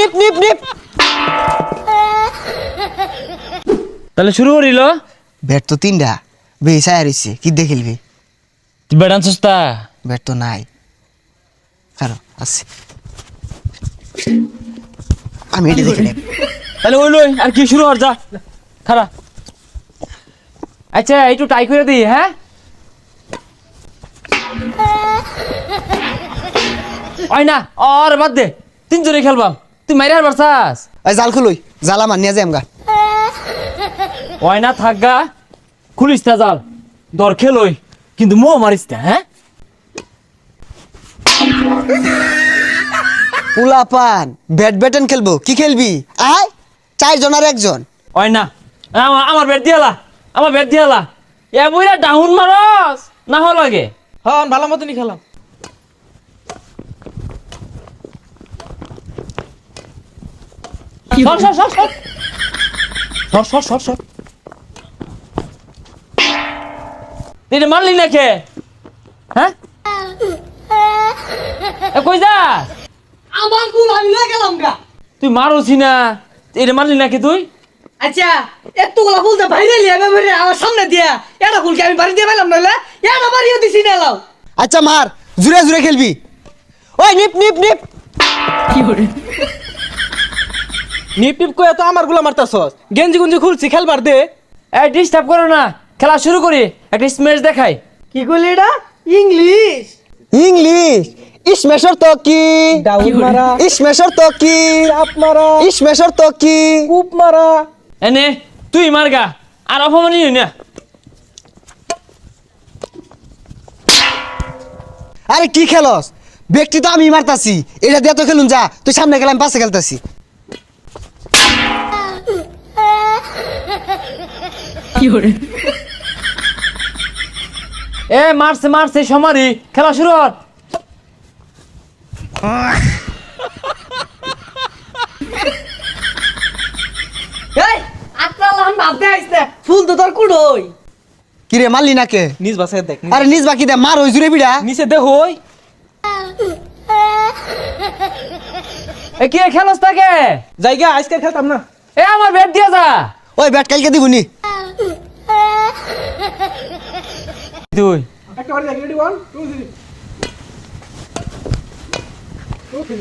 নিপ নিপ নিপ তাহলে শুরু করিল ব্যাট তো তিনটা বেসায় রইছে কি দিয়ে খেলবি তুই ব্যাট আনছিস তা ব্যাট তো নাই কারো আছে আমি এটা দেখে নেব তাহলে ওই লই আর কি শুরু কর যা খারা আচ্ছা একটু টাই করে দিই হ্যাঁ ওই না আর বাদ দে তিনজনে খেলবাম তুই মাইরে হারবার চাস ওই জাল খুলই জাল আমার নিয়ে যাই আমগা ওই না থাকগা খুলিস না জাল দর খেলই কিন্তু মো মারিস না হ্যাঁ পোলাপান ব্যাডমিন্টন খেলবো কি খেলবি আয় 4 জন আর 1 জন ওই না আমার ব্যাট দিয়ালা আমার ব্যাট দিয়ালা এ বইরা ডাউন মারস না হল লাগে হ্যাঁ ভালো মতনই খেলাম সর সর সর সর সর সর সর তুই মারলি না কে হ্যাঁ কই যা আমার ফুল আমি লয়ে গেলাম গা তুই মারোছি না এটা মারলি না কে তুই আচ্ছা এতগুলা ফুল তো বাইরে লিয়াবে বাইরে আমার সামনে দিয়া এটা ফুলকে আমি বাড়ি দিয়ে পেলাম নইলে এটা বাড়িও দিছি না লাও আচ্ছা মার জুরে জুরে খেলবি ওই নিপ নিপ নিপ নিপ নিপ কয়ে তো আমার গুলা মারতাছস গেঞ্জি গুঞ্জি খুলছি খেলবার দে এই ডিস্টার্ব করো না খেলা শুরু করি একটা স্ম্যাশ দেখাই কি কইলি এটা ইংলিশ ইংলিশ ইসমেশর তো কি ডাউন মারা ইসমেশর তো কি চাপ মারা ইসমেশর তো কি কূপ মারা এনে তুই মারগা আর অপমানি হই না আরে কি খেলস ব্যক্তি তো আমি মারতাছি এটা দিয়ে তো খেলুন যা তুই সামনে গেলাম পাশে খেলতাছি এ মারছে মারছে সমারি খেলা শুরু কর এই আত্রা লান ভাবতে আইছে ফুল তো তোর কুড়ই কি রে মারলি না কে নিজ বাসে দেখ আরে নিজ বাকি দে মার ওই জুরে বিড়া নিচে দেখই এ কি খেলস তাকে জায়গা আজকে খেলতাম না এ আমার ব্যাট দিয়া যা ওই ব্যাট কালকে দিবনি তুই একটা বাড়ি দেখ রেডি 1 2 3 ওকে